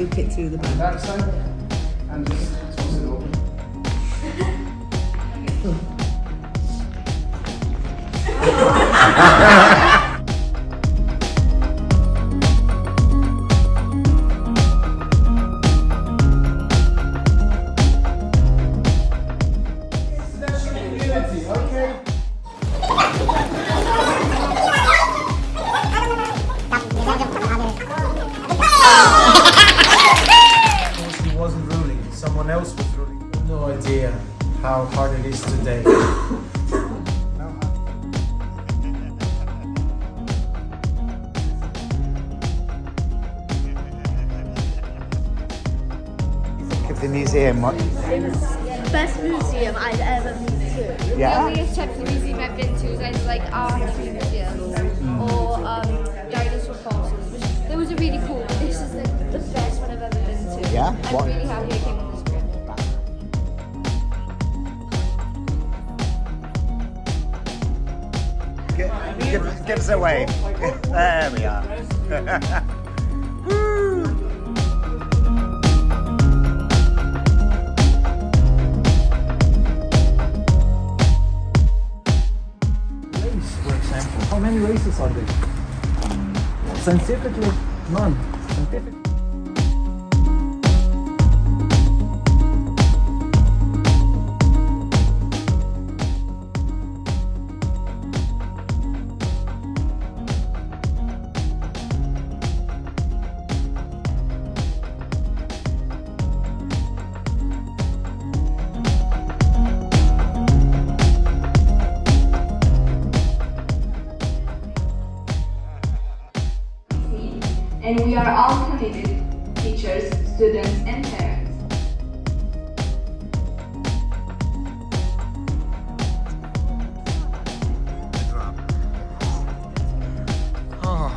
loop it through the back. That side, and just toss it over. How hard it is today. Of the museum, what? It was the best museum I've ever been to. Yeah. The only type of museum I've been to is either like art museums or dinosaur fossils, which they was really cool. But this is like the best one I've ever been to. Yeah? I'm What? really happy I came on this trip. Give us a wave. There we are. Woo! Race, for example. How many races are there? Scientifically, none. Scientifically. And we are all committed, teachers, students, and parents. Oh.